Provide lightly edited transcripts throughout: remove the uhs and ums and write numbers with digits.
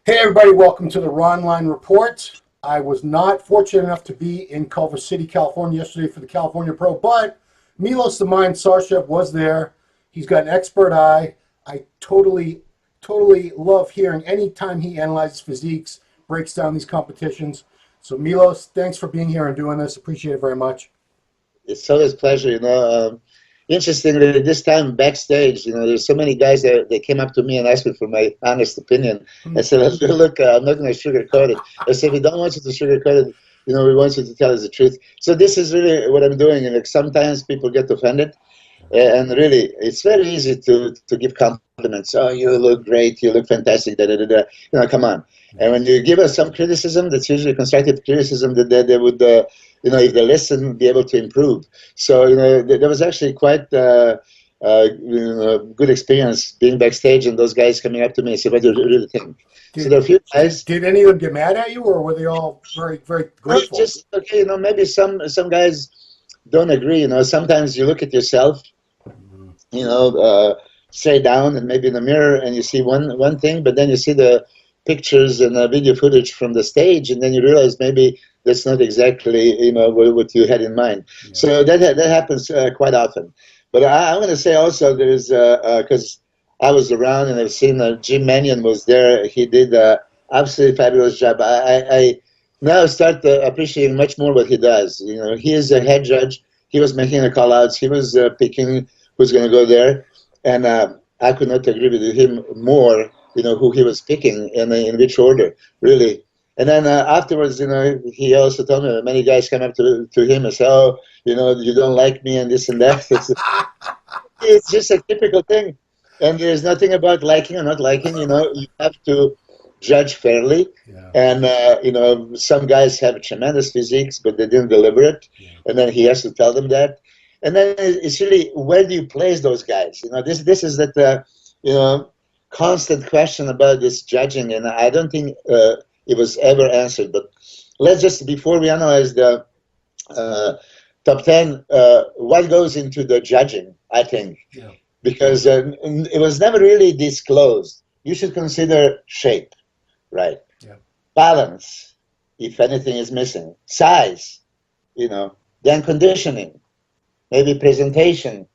Hey everybody, welcome to the Ronline Report. I was not fortunate enough to be in Culver City, California yesterday for the California Pro, but Milos the Mind Sarshev was there. He's got an expert eye. I totally love hearing any time he analyzes physiques, breaks down these competitions. So Milos, thanks for being here and doing this. Appreciate it very much. It's always a pleasure, interestingly, this time backstage, there's so many guys that came up to me and asked me for my honest opinion. I said, look, I'm not going to sugarcoat it. I said, we don't want you to sugarcoat it. We want you to tell us the truth. So this is really what I'm doing. And like, sometimes people get offended. And really, it's very easy to give compliments. Oh, you look great. You look fantastic. Da, da, da, da. Come on. And when you give us some criticism, that's usually constructive criticism that they would, if they listen, be able to improve. So, there was actually quite good experience being backstage and those guys coming up to me and say, what do you really think? So there are a few guys. Did any of them get mad at you, or were they all very, very grateful? Just, okay, maybe some guys don't agree. Sometimes you look at yourself, straight down and maybe in the mirror and you see one thing, but then you see the pictures and video footage from the stage and then you realize maybe that's not exactly, what you had in mind. Yeah. So that happens quite often. But I'm going to say also there's, because I was around and I've seen Jim Mannion was there. He did an absolutely fabulous job. I now start appreciating much more what he does. He is a head judge. He was making the call-outs. He was picking who's going to go there. And I could not agree with him more, who he was picking and in which order, really. And then afterwards, he also told me many guys come up to him and say, oh, you don't like me and this and that. It's just a typical thing. And there's nothing about liking or not liking, you have to judge fairly. Yeah. And, some guys have tremendous physiques, but they didn't deliver it. Yeah. And then he has to tell them that. And then it's really, where do you place those guys? This is that, constant question about this judging, and I don't think it was ever answered. But let's just, before we analyze the top 10, what goes into the judging, I think, yeah. Because it was never really disclosed. You should consider shape, right? Yeah. Balance, if anything is missing, size, then conditioning. Maybe presentation,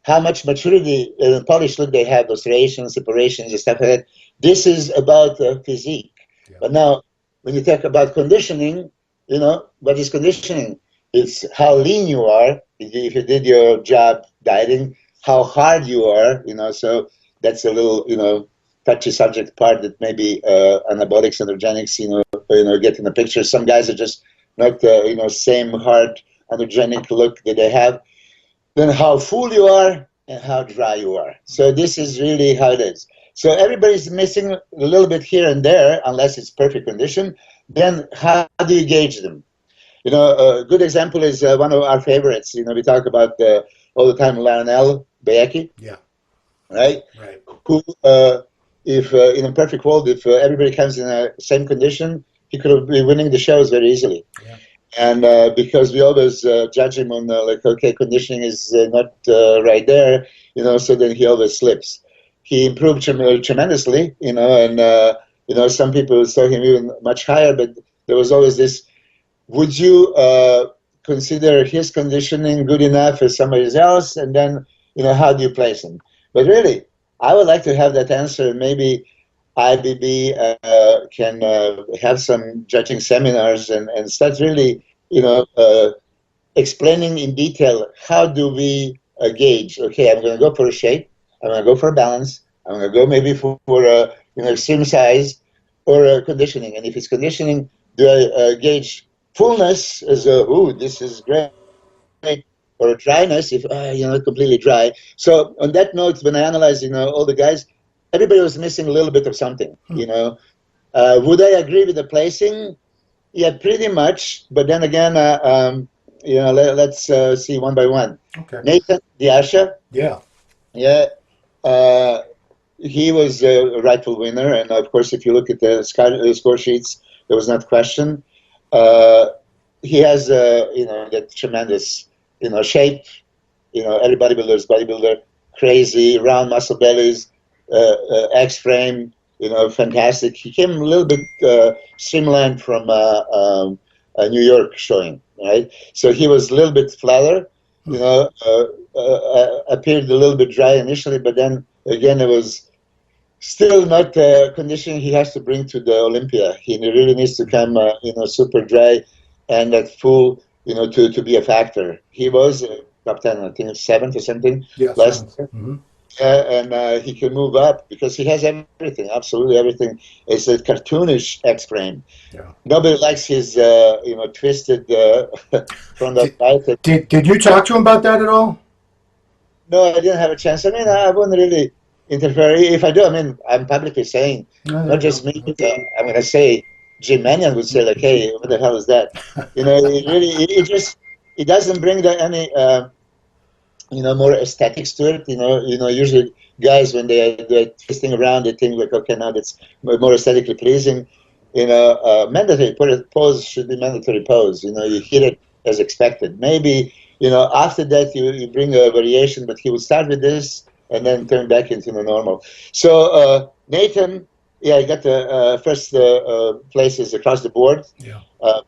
how much maturity and polished look they have, those serrations, separations, and stuff like that. This is about physique. Yeah. But now, when you talk about conditioning, what is conditioning? It's how lean you are, if you did your job dieting, how hard you are, so that's a little, touchy subject part that maybe anabolics, androgenics, get in the picture. Some guys are just not, same hard androgenic look that they have. Then how full you are and how dry you are. So this is really how it is. So everybody's missing a little bit here and there, unless it's perfect condition. Then how do you gauge them? A good example is one of our favorites. We talk about all the time, Lionel Bayeki. Yeah. Right? Who, if in a perfect world, if everybody comes in the same condition, he could have been winning the shows very easily. Yeah. And because we always judge him on conditioning is not right there, so then he always slips. He improved tremendously, and some people saw him even much higher, but there was always this, would you consider his conditioning good enough as somebody else? And then, how do you place him? But really, I would like to have that answer. Maybe IBB can have some judging seminars and start really, explaining in detail how do we gauge. Okay, I'm going to go for a shape. I'm going to go for a balance. I'm going to go maybe for extreme size or conditioning. And if it's conditioning, do I gauge fullness as this is great, or dryness if completely dry. So on that note, when I analyze all the guys, everybody was missing a little bit of something. Would I agree with the placing? Yeah, pretty much. But then again, let's see one by one. Okay. Nathan Diasha. Yeah. Yeah. He was a rightful winner, and of course, if you look at the score sheets, there was not question. He has that tremendous shape. Every bodybuilder is bodybuilder. Crazy round muscle bellies, X frame. fantastic. He came a little bit streamlined from a New York showing, right? So he was a little bit flatter, appeared a little bit dry initially, but then again it was still not the condition he has to bring to the Olympia. He really needs to come, super dry and at full, to be a factor. He was top 10, I think 7th or something last year. And he can move up because he has everything, absolutely everything. It's a cartoonish X-frame. Yeah. Nobody likes his, twisted front of right. Did you talk to him about that at all? No, I didn't have a chance. I mean, I wouldn't really interfere. If I do, I mean, I'm publicly saying, not just me, but I'm going to say, Jim Mannion would say, like, hey, what the hell is that? It doesn't bring any, more aesthetics to it. Usually guys, when they're twisting around, they think, like, okay, now that's more aesthetically pleasing. Mandatory pose should be mandatory pose. You hit it as expected. Maybe, after that you bring a variation, but he would start with this and then turn back into the normal. So Nathan, I got the first places across the board,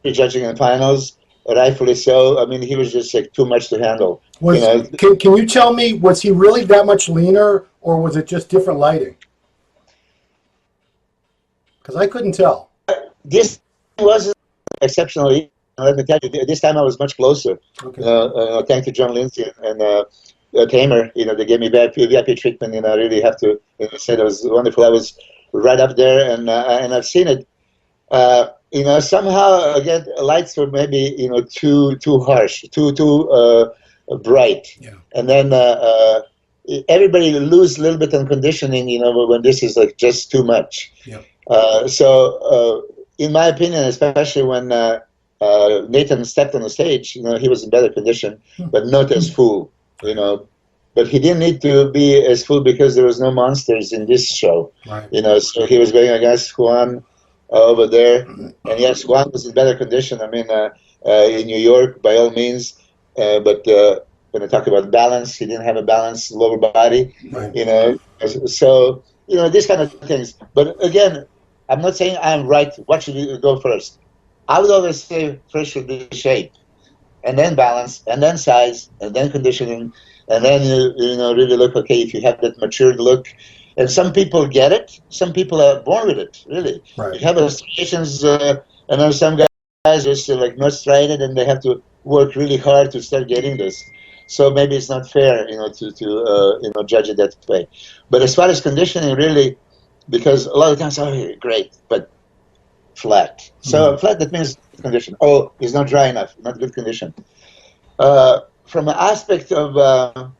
prejudging in finals, rightfully so. I mean, he was just like too much to handle. Can you tell me, was he really that much leaner, or was it just different lighting? Because I couldn't tell. This was exceptionally. Let me tell you, this time I was much closer. Okay. Thanks to John Lindsay and Tamer. They gave me VIP treatment, and I really have to say that was wonderful. I was right up there, and I've seen it. Somehow again, lights were maybe too harsh, too bright, and then everybody lose a little bit on conditioning. When this is like just too much. So in my opinion, especially when Nathan stepped on the stage, he was in better condition, but not as full. But he didn't need to be as full because there was no monsters in this show. Right. So he was going against Juan over there, and yes, Juan was in better condition. I mean, in New York, by all means, but when I talk about balance, he didn't have a balanced lower body. Right. So these kind of things. But again, I'm not saying I'm right. What should we go first? I would always say first should be shape, and then balance, and then size, and then conditioning, and then really look. Okay, if you have that matured look, and some people get it, some people are born with it. Really, right. You have illustrations, and then some guys just like not striated, and they have to work really hard to start getting this. So maybe it's not fair, to judge it that way. But as far as conditioning, really, because a lot of times, great, but flat. So flat, that means condition. Oh, it's not dry enough, not good condition. From an aspect of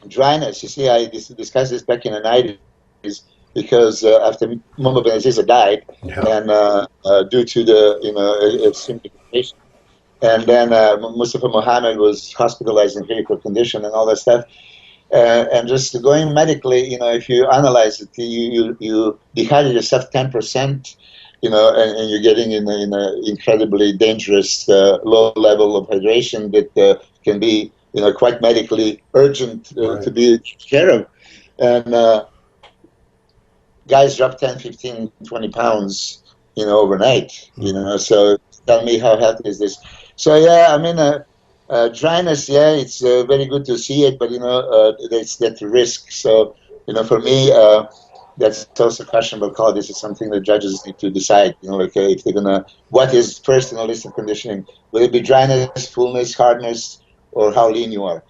dryness, you see, I discussed this back in the 90s because after Momo Benaziza died, and due to the extreme dehydration, and then Mustafa Mohammed was hospitalized in critical condition and all that stuff. And just going medically, if you analyze it, you dehydrate yourself 10%, and you're getting in an incredibly dangerous low level of hydration that can be, quite medically urgent right. to be taken care of. And guys drop 10, 15, 20 pounds, overnight, so tell me how healthy is this? So, I mean, dryness, it's very good to see it, but, there's that risk. So, for me, that's also a questionable call. This is something the judges need to decide, if they're going to, what is first in the list of conditioning? Will it be dryness, fullness, hardness, or how lean you are?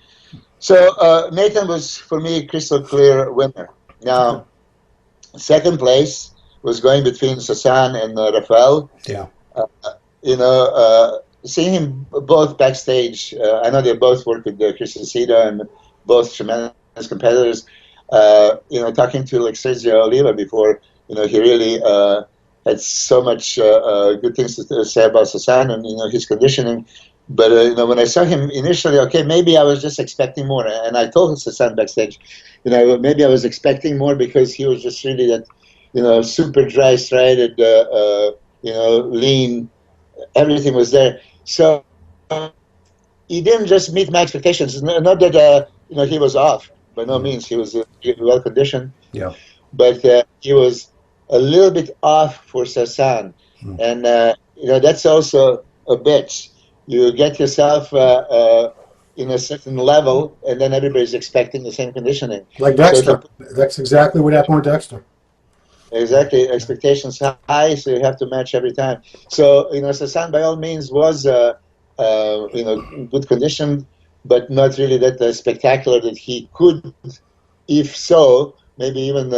So, Nathan was, for me, crystal clear winner. Now, second place was going between Sasan and Rafael. Yeah. Seeing him both backstage, I know they both work with Christian Sita and both tremendous competitors. Talking to like Sergio Oliva before, he really had so much good things to say about Sasan and his conditioning. But when I saw him initially, okay, maybe I was just expecting more. And I told Sasan backstage, maybe I was expecting more because he was just really that, super dry, striated, lean. Everything was there. So he didn't just meet my expectations. Not that he was off. By no means. He was well conditioned. Yeah. but he was a little bit off for Sasan, and that's also a bit. You get yourself in a certain level, and then everybody's expecting the same conditioning. Like So he Dexter. That's exactly what happened with Dexter. exactly expectations high, so you have to match every time. So Sasan by all means was good condition, but not really that spectacular that he could, if so, maybe even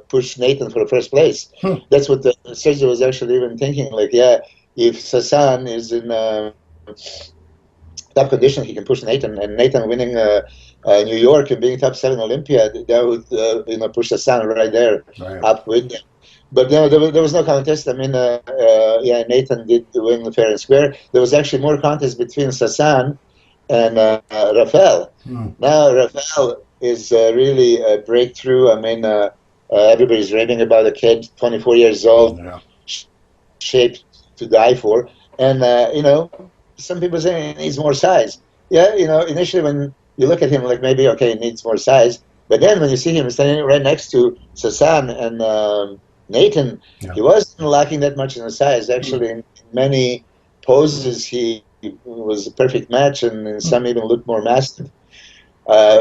push Nathan for the first place. That's what Sergio was actually even thinking. Like, yeah, if Sasan is in top condition, he can push Nathan, and Nathan winning New York and being top 7 Olympia, that would push Sasan right there up with them. But there was no contest. I mean, yeah, Nathan did win fair and square. There was actually more contest between Sasan and Rafael. Now Rafael is really a breakthrough. I mean, everybody's raving about a kid, 24 years old, shaped to die for, and some people say he needs more size. Yeah, initially when you look at him, like maybe okay, he needs more size, but then when you see him standing right next to Sasan and Nathan, he wasn't lacking that much in the size. Actually, in many poses, he was a perfect match, and in some even looked more massive.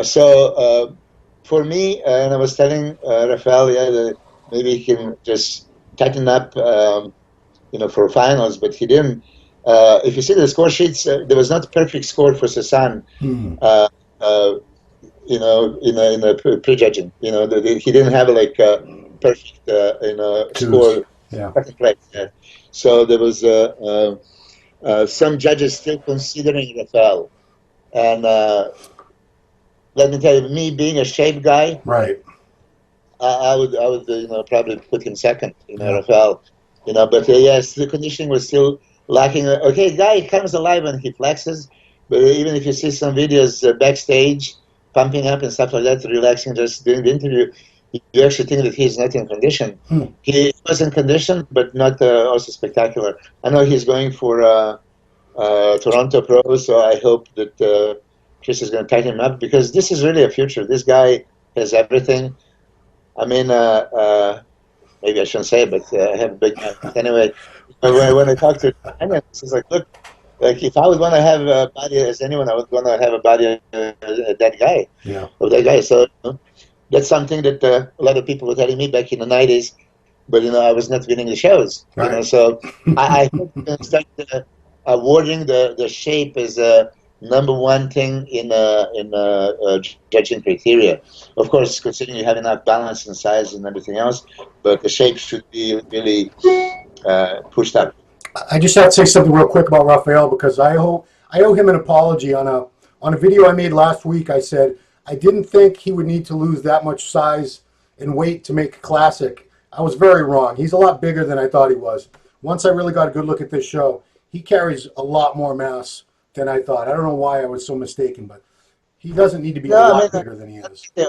So for me, and I was telling Rafael, yeah, that maybe he can just tighten up, for finals, but he didn't. If you see the score sheets, there was not a perfect score for Sasan. In a prejudging, he didn't have like a perfect, score. Second place. Yeah. So there was some judges still considering Rafael, and let me tell you, me being a shape guy, right? I would, probably put him second, Rafael, But yes, the conditioning was still lacking. Okay, guy comes alive when he flexes, but even if you see some videos backstage, pumping up and stuff like that, relaxing, just doing the interview, you actually think that he's not in condition. He was in condition, but not also spectacular. I know he's going for Toronto Pro, so I hope that Chris is going to tighten him up, because this is really a future. This guy has everything. I mean, maybe I shouldn't say it, but I have a big mouth. Anyway, when I talk to Daniel, it's like, look, like if I would want to have a body as anyone, I would want to have a body that guy. Yeah. Of that guy. So that's something that a lot of people were telling me back in the 90s, but I was not winning the shows. Right. So I hope we're going to start awarding the shape as a number one thing in judging criteria. Of course, considering you have enough balance and size and everything else, but the shape should be really pushed up. I just have to say something real quick about Rafael, because I owe him an apology on a video I made last week. I said I didn't think he would need to lose that much size and weight to make a classic. I was very wrong. He's a lot bigger than I thought he was. Once I really got a good look at this show, he carries a lot more mass than I thought. I don't know why I was so mistaken, but he doesn't need to be a lot bigger than he is. Yeah,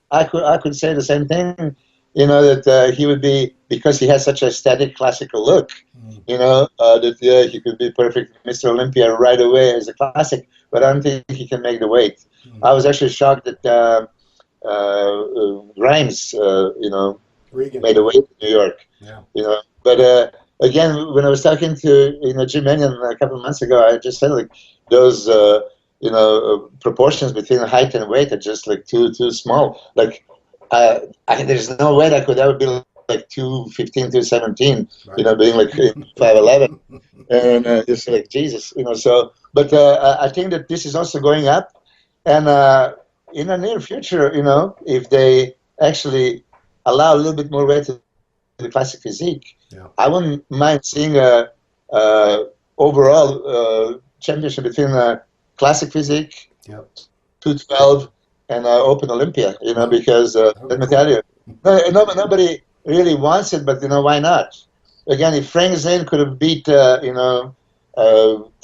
I could say the same thing. That he would be, because he has such a static classical look. That he could be perfect Mr. Olympia right away as a classic, but I don't think he can make the weight. I was actually shocked that Grimes, made a weight in New York. Yeah. But again, when I was talking to Jim Mannion a couple of months ago, I just said like those proportions between height and weight are just like too small. Like there's no way that could ever be like 215, 217. Right. Being like 5'11", and just like Jesus. So, but I think that this is also going up, and in the near future, if they actually allow a little bit more weight to the classic physique, I wouldn't mind seeing a overall championship between classic physique, 212, and Open Olympia. Because let me tell you, nobody really wants it, but why not? Again, if Frank Zane could have beat 3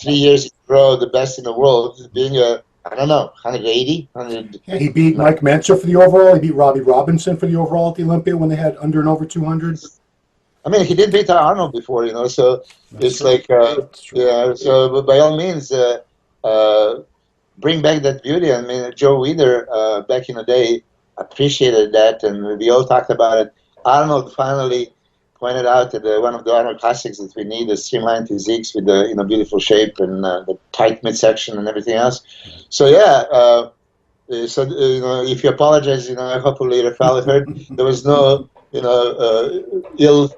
years in a row the best in the world, being I don't know, 180, 100. Yeah, he beat Mike Mencha for the overall. He beat Robbie Robinson for the overall at the Olympia when they had under and over 200. I mean, he did beat Arnold before, so that's it's true. Like, so by all means, bring back that beauty. I mean, Joe Weider, back in the day, appreciated that, and we all talked about it. Arnold finally pointed out that one of the Arnold classics that we need is streamlined physiques with the beautiful shape and the tight midsection and everything else. So yeah, if you apologize, hopefully Rafael heard there was no ill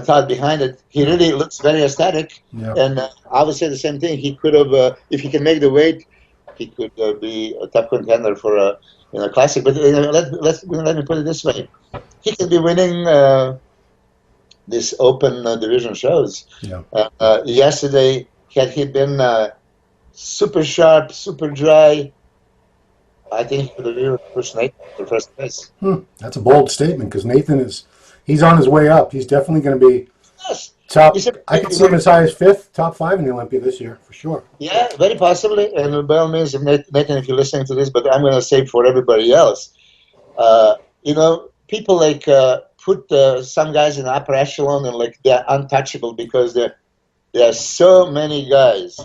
thought behind it. He really looks very aesthetic, and I would say the same thing. He could have, if he can make the weight, he could be a top contender for a classic. But let me put it this way: he could be winning this open division shows. Yesterday, had he been super sharp, super dry, I think he would have pushed Nathan for first place. That's a bold statement because he's on his way up. He's definitely going to be top. I could see him as high as 5th, top 5 in the Olympia this year for sure. Yeah, very possibly. And by all means, Nathan, if you're listening to this, but I'm going to say for everybody else, people like put some guys in the upper echelon and like they're untouchable because there are so many guys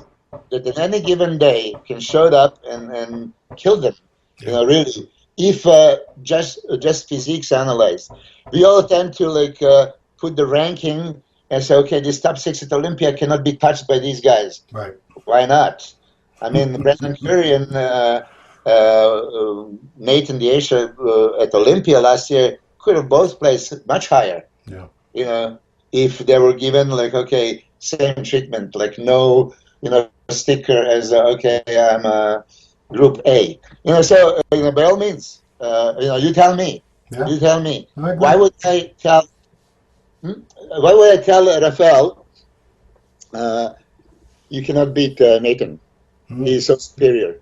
that in any given day can show up and kill them. Really, if just physiques analyzed, we all tend to put the ranking and say, okay, this top 6 at Olympia cannot be touched by these guys. Right? Why not? I mean, Brendan Curry and Nathan Deasha at Olympia last year could have both placed much higher. Yeah. If they were given same treatment, no sticker as okay, I'm a Group A. So by all means, you tell me. Yeah. You tell me. Why would I tell? Why would I tell Rafael? You cannot beat Nathan. He's so superior.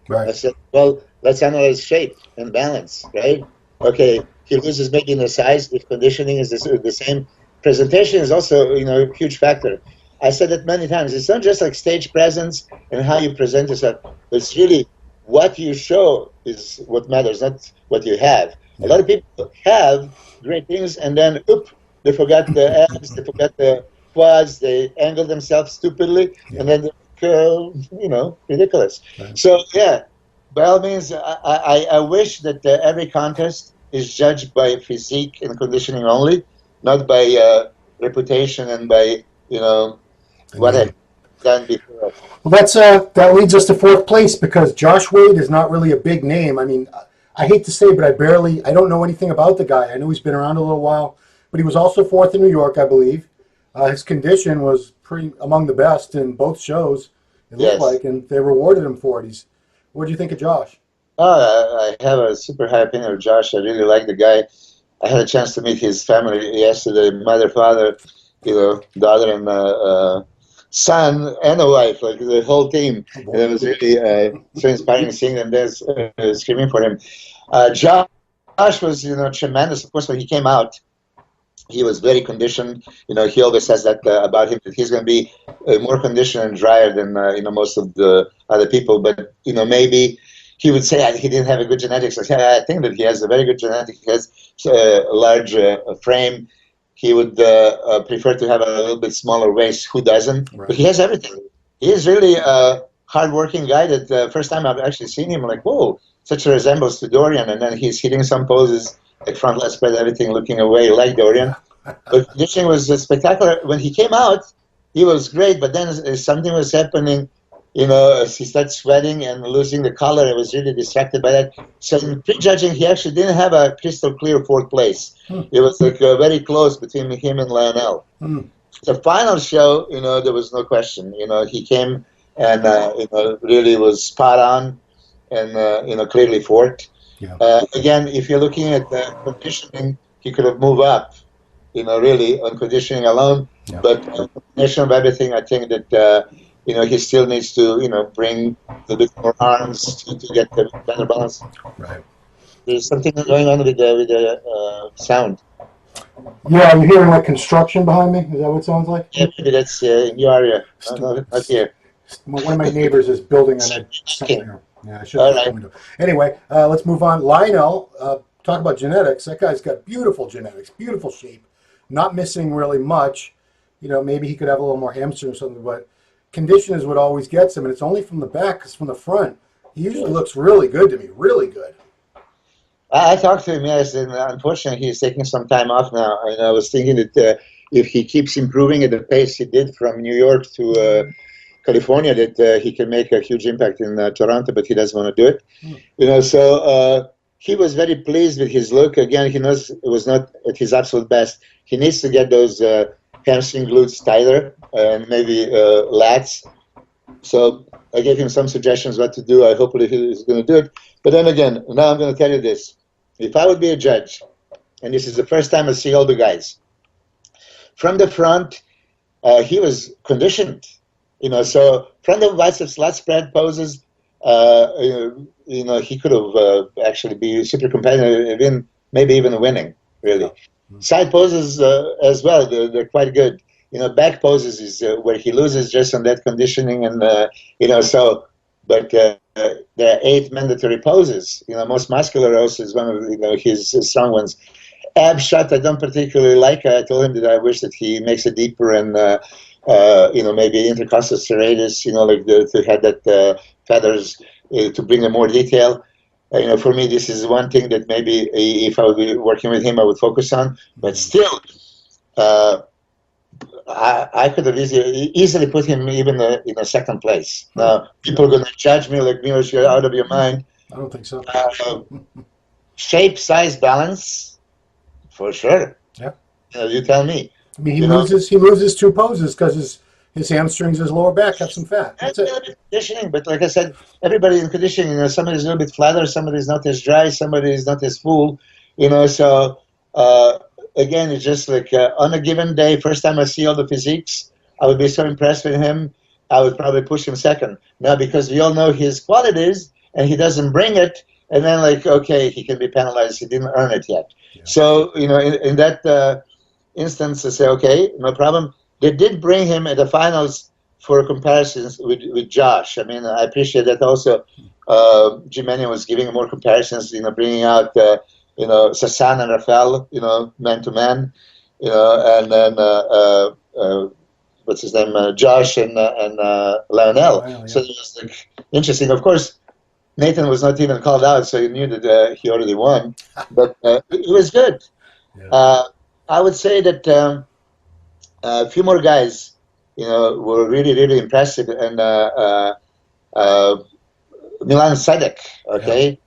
Right. I said, well, let's analyze shape and balance, right? Okay, he loses maybe in the size if conditioning is the same. Presentation is also a huge factor. I said it many times. It's not just like stage presence and how you present yourself. It's really what you show is what matters, not what you have. A lot of people have great things and then, they forgot the abs, they forgot the quads, they angle themselves stupidly, and then they're, ridiculous. Right. So, yeah, by all means, I wish that every contest is judged by physique and conditioning only, not by reputation and by, what I've done before. Well, that leads us to 4th place because Josh Wade is not really a big name. I mean, I hate to say, but I don't know anything about the guy. I know he's been around a little while, but he was also 4th in New York, I believe. His condition was pretty among the best in both shows, it looked like, and they rewarded him for it. What do you think of Josh? I have a super high opinion of Josh. I really like the guy. I had a chance to meet his family yesterday, mother, father, daughter, and son and a wife, like the whole team. And it was really so inspiring seeing them there screaming for him. Josh was, tremendous. Of course, when he came out, he was very conditioned. He always says that about him, that he's going to be more conditioned and drier than most of the other people. But maybe he would say he didn't have a good genetics. I think that he has a very good genetic. He has a large frame. He would prefer to have a little bit smaller waist. Who doesn't? Right. But he has everything. He is really a hard-working guy. That the first time I've actually seen him, like, whoa, such a resemblance to Dorian. And then he's hitting some poses, like front leg spread, everything looking away like Dorian. But conditioning was spectacular. When he came out, he was great. But then something was happening. As he started sweating and losing the color, I was really distracted by that. So in prejudging, he actually didn't have a crystal clear 4th place. It was very close between him and Lionel. The final show, there was no question. He came and really was spot on and clearly 4th. Yeah. Again, if you're looking at the conditioning, he could have moved up. Really on conditioning alone. Yeah. But combination of everything, I think that. He still needs to, bring a little bit more arms to get the better balance. Right. There's something going on with the sound. Yeah, you're hearing like construction behind me? Is that what it sounds like? Yeah, maybe that's in your area. Not here. One of my neighbors is building on something. Yeah, I should have the window. Anyway, let's move on. Lionel, talk about genetics. That guy's got beautiful genetics, beautiful shape, not missing really much. Maybe he could have a little more hamstring or something, but condition is what always gets him, and it's only from the back, because from the front, he usually looks really good to me, really good. I talked to him, yes, and unfortunately he's taking some time off now. And I was thinking that if he keeps improving at the pace he did from New York to California, that he can make a huge impact in Toronto, but he doesn't want to do it. So he was very pleased with his look. Again, he knows it was not at his absolute best. He needs to get those hamstring glutes tighter and maybe lats. So I gave him some suggestions what to do. I hopefully he's going to do it. But then again, now I'm going to tell you this. If I would be a judge, and this is the first time I see all the guys, from the front, he was conditioned. So front of biceps, lat spread poses, he could have actually be super competitive, maybe even winning, really. Side poses as well, they're quite good. Back poses is where he loses just on that conditioning, and but there are 8 mandatory poses. Most muscular also is one of his strong ones. Ab shot I don't particularly like. I told him that I wish that he makes it deeper and maybe intercostal serratus, to have that feathers to bring in more detail. For me, this is one thing that maybe if I would be working with him, I would focus on. But still, I could have easily put him even in a second place. Now, people are going to judge me like, Milos, you're out of your mind. I don't think so. Shape, size, balance, for sure. Yeah. You tell me. I mean, he loses 2 poses because his hamstrings, his lower back have some fat. That's it. A bit conditioning, but like I said, everybody in conditioning, somebody's a little bit flatter, somebody's not as dry, somebody is not as full, so again, it's just like on a given day, first time I see all the physiques, I would be so impressed with him, I would probably push him second. Now, because we all know his qualities, and he doesn't bring it, and then okay, he can be penalized, he didn't earn it yet. Yeah. So, in that instance, I say, okay, no problem. They did bring him at the finals for comparisons with Josh. I mean, I appreciate that also. Jim Mannion was giving more comparisons, bringing out, Sasan and Rafael, man to man, and then, what's his name, Josh and Lionel. Yeah. So it was interesting. Of course, Nathan was not even called out, so you knew that he already won. But it was good. Yeah. I would say that a few more guys, were really, really impressive. And Milan Sadek, okay?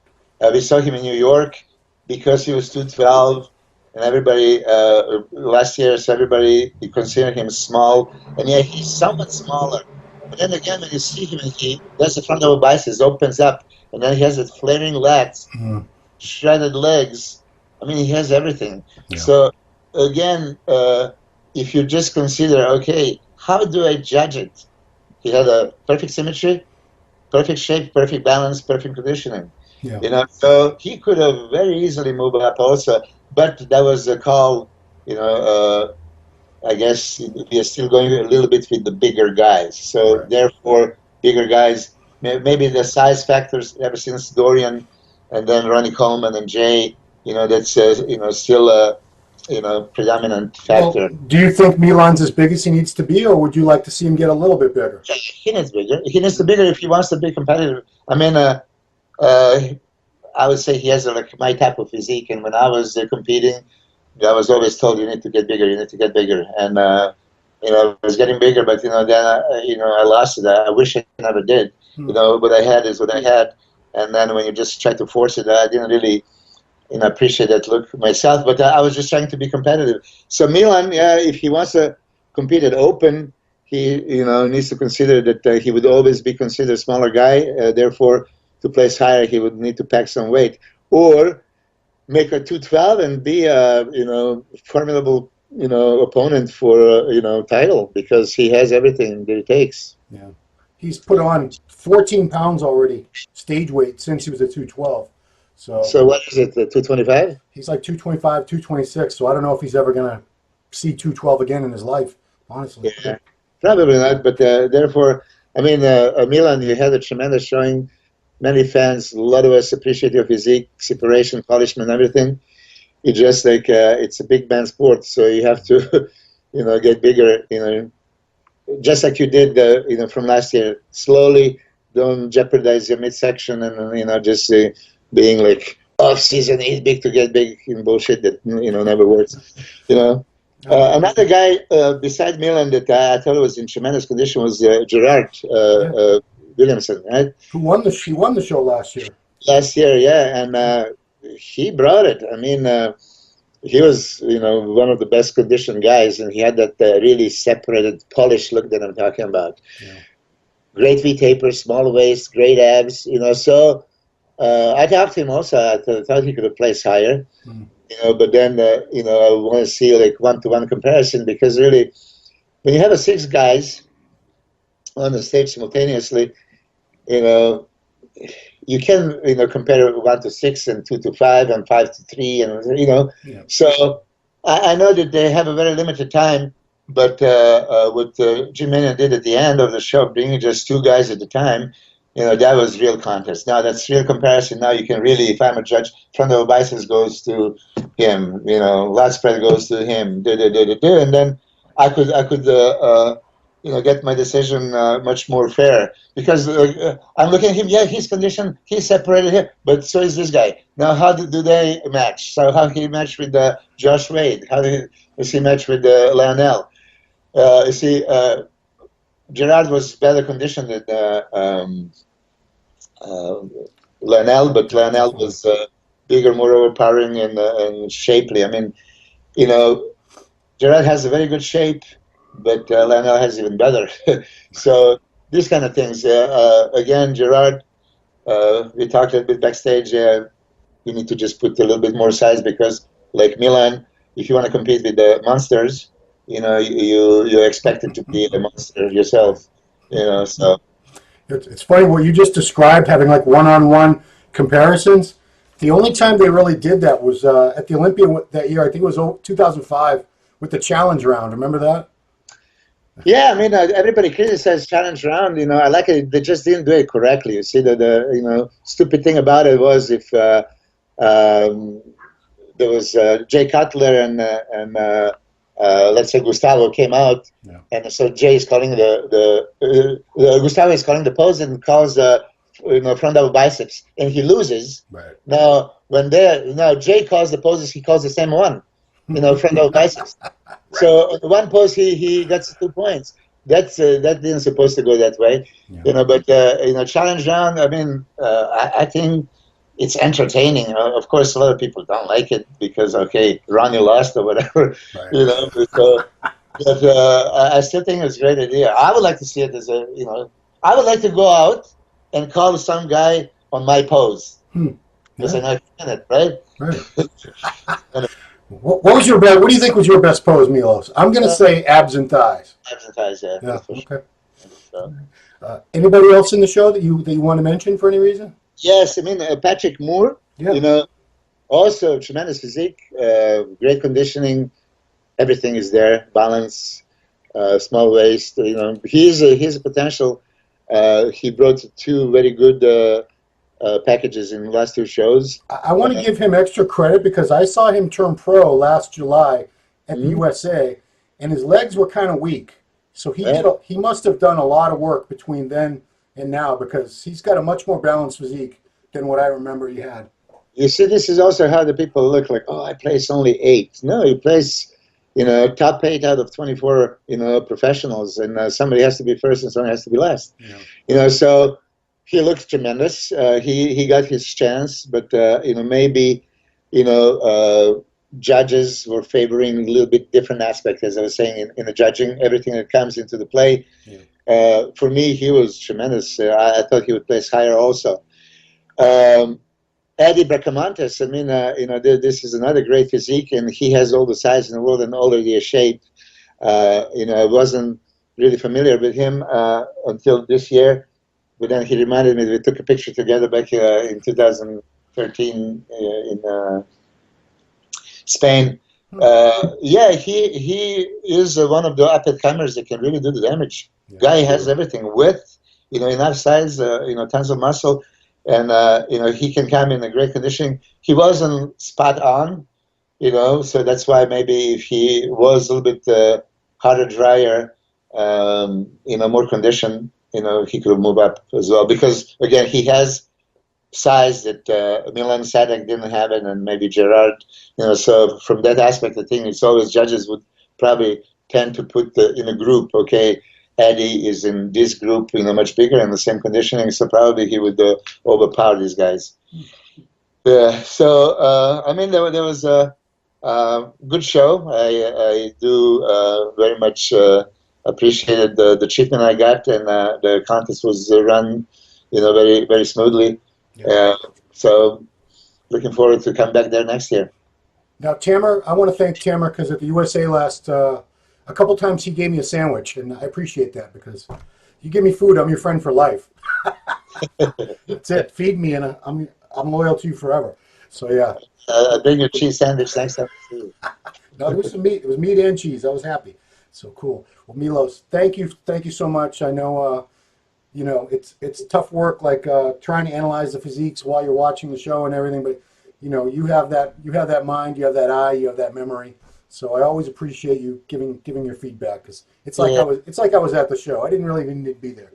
Yeah. We saw him in New York because he was 212, and everybody, last year, so everybody considered him small, and yet he's somewhat smaller. But then again, when you see him, and he does the front of the biceps, opens up, and then he has that flaring lats, shredded legs. I mean, he has everything. Yeah. So, again, if you just consider, okay, how do I judge it? He had a perfect symmetry, perfect shape, perfect balance, perfect conditioning. Yeah. So he could have very easily moved up also, but that was a call, I guess we are still going a little bit with the bigger guys. So right. Therefore, bigger guys, maybe the size factors ever since Dorian and then Ronnie Coleman and Jay, that's, still a, predominant factor. Well, do you think Milan's as big as he needs to be, or would you like to see him get a little bit bigger? He needs bigger. He needs to be bigger if he wants to be competitive. I mean, I would say he has my type of physique, and when I was competing, I was always told you need to get bigger, and I was getting bigger, but then I lost it. I wish I never did. What I had is what I had, and then when you just try to force it, I didn't really appreciate that look myself, but I was just trying to be competitive. So Milan, if he wants to compete at open, he needs to consider that he would always be considered a smaller guy. Therefore, to place higher, he would need to pack some weight, or make a 212 and be a formidable opponent for title, because he has everything that it takes. Yeah, he's put on 14 pounds already stage weight since he was at 212. So what is it, 225? He's like 225, 226. So I don't know if he's ever gonna see 212 again in his life, honestly. Yeah, probably not. But therefore, I mean, Milan, you had a tremendous showing. Many fans, a lot of us appreciate your physique, separation, polishment, everything. It's just like it's a big man sport, so you have to, get bigger. Just like you did, from last year. Slowly, don't jeopardize your midsection, and just being like off season, eat big to get big in bullshit that never works. Another guy beside Milan that I thought was in tremendous condition was Gerard Williamson, right? He won the show last year. Last year, yeah, and he brought it. I mean, he was one of the best conditioned guys, and he had that really separated, polished look that I'm talking about. Yeah. Great V taper, small waist, great abs. So I talked to him also. I thought he could have placed higher. But then I want to see like one-to-one comparison, because really, when you have a 6 guys on the stage simultaneously, you can compare 1 to 6 and 2 to 5 and 5 to 3, and Yeah. So I know that they have a very limited time, but what Jim Manion did at the end of the show, bringing just 2 guys at a time, that was real contest. Now that's real comparison. Now you can really, if I'm a judge, front of biceps goes to him, lat spread goes to him, and then I could get my decision much more fair, because I'm looking at him. Yeah, he's conditioned, he's separated here, but so is this guy. Now, how do they match? So how he match with Josh Wade? How does he match with Lionel? Gerard was better conditioned than Lionel, but Lionel was bigger, more overpowering, and shapely. I mean, Gerard has a very good shape, but Lionel has even better. So these kind of things. Again, Gerard, we talked a bit backstage. You need to just put a little bit more size, because, like Milan, if you want to compete with the monsters, you're expected to be a monster yourself. So. It's funny what you just described, having like one-on-one comparisons. The only time they really did that was at the Olympia that year. I think it was 2005 with the challenge round. Remember that? Yeah, I mean, everybody criticized challenge round. I like it. They just didn't do it correctly. You see, the stupid thing about it was, if there was Jay Cutler and let's say Gustavo came out, yeah. And so Jay is calling Gustavo is calling the pose and calls front double biceps, and he loses. Right. Now Jay calls the poses, he calls the same one, front double biceps. So on the one pose he gets 2 points. That didn't supposed to go that way, yeah. But challenge round. I mean, I think it's entertaining. Of course, a lot of people don't like it because, okay, Ronnie lost or whatever, right. So, but I still think it's a great idea. I would like to see it as I would like to go out and call some guy on my pose. Because I know I can it, right? Right. What was your best? What do you think was your best pose, Milos? I'm going to say abs and thighs. Abs and thighs, yeah. Yeah. Okay. So. Anybody else in the show that you want to mention for any reason? Yes, I mean Patrick Moore. Yeah. Also tremendous physique, great conditioning. Everything is there. Balance, small waist. He's a potential. He brought 2 very good packages in the last 2 shows. I want to give him extra credit because I saw him turn pro last July at the USA, and his legs were kind of weak. So he must have done a lot of work between then and now, because he's got a much more balanced physique than what I remember he had. You see, this is also how the people look like, oh, I place only 8. No, you place, top 8 out of 24, professionals, and somebody has to be first and somebody has to be last. Yeah. So he looks tremendous. He got his chance, but, maybe, judges were favoring a little bit different aspect, as I was saying, in the judging, everything that comes into the play. Yeah. For me, he was tremendous. I thought he would place higher also. Eddie Bracamontes, I mean, this is another great physique, and he has all the size in the world and already a shape. I wasn't really familiar with him until this year, but then he reminded me that we took a picture together back in 2013 in Spain. He is one of the up-and-comers that can really do the damage. Yeah. Guy has everything, width, enough size, tons of muscle. And, he can come in a great conditioning. He wasn't spot on, so that's why maybe if he was a little bit harder, drier, more conditioned, he could move up as well. Because, again, he has size that Milan Sadek didn't have it, and maybe Gerard. So from that aspect, I think it's always judges would probably tend to put in a group. Okay, Eddie is in this group, much bigger and the same conditioning, so probably he would overpower these guys. Yeah. So I mean, there was a good show. I do very much appreciated the treatment I got, and the contest was run, very very smoothly. Yeah. So looking forward to come back there next year. Now, Tamer, I want to thank Tamer because at the USA last, a couple times he gave me a sandwich, and I appreciate that because you give me food, I'm your friend for life. That's it. Feed me, and I'm loyal to you forever. So yeah. I'll bring you a cheese sandwich next time. No, there was some meat. It was meat and cheese. I was happy. So cool. Well, Milos, thank you so much. I know, it's tough work, like trying to analyze the physiques while you're watching the show and everything. But you have that mind, you have that eye, you have that memory. So I always appreciate you giving your feedback because it's like I was at the show. I didn't really even need to be there.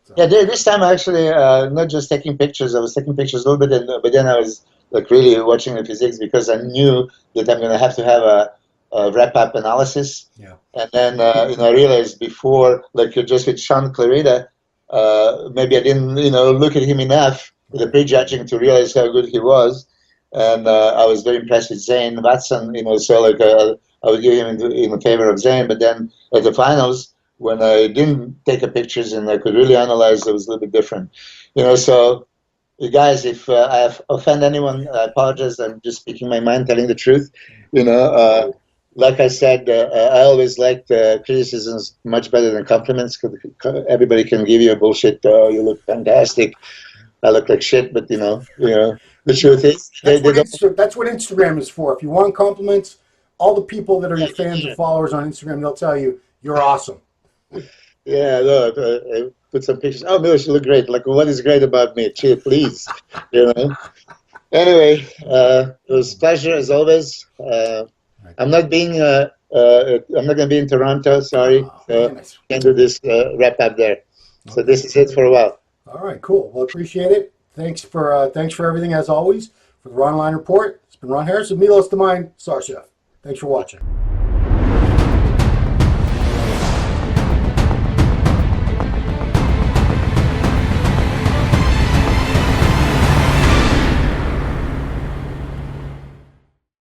So. Yeah, this time actually not just taking pictures. I was taking pictures a little bit, but then I was like really watching the physics because I knew that I'm going to have a wrap-up analysis. Yeah. And then I realized before, like just with Sean Clarita, maybe I didn't look at him enough with the prejudging to realize how good he was. And I was very impressed with Zane Watson. So like I would give him in favor of Zane, but then at the finals, when I didn't take a pictures and I could really analyze, it was a little bit different. So you guys, if I offend anyone, I apologize. I'm just speaking my mind, telling the truth. Like I said, I always liked criticisms much better than compliments. Cause everybody can give you a bullshit. Oh, you look fantastic. I look like shit, but the truth is, that's what Instagram is for. If you want compliments, all the people that are your fans and followers on Instagram, they'll tell you you're awesome. Yeah, look, I put some pictures. Oh, Milos, you look great. Like, what is great about me? Cheer, please. Anyway, it was a pleasure as always. I'm not being. I'm not going to be in Toronto. Sorry, can't do this wrap up there. So okay. This is it for a while. All right, cool. Well, appreciate it. Thanks for everything as always. For the Ronline report, it's been Ron Harris and Milos the Mind Sarchef. Thanks for watching.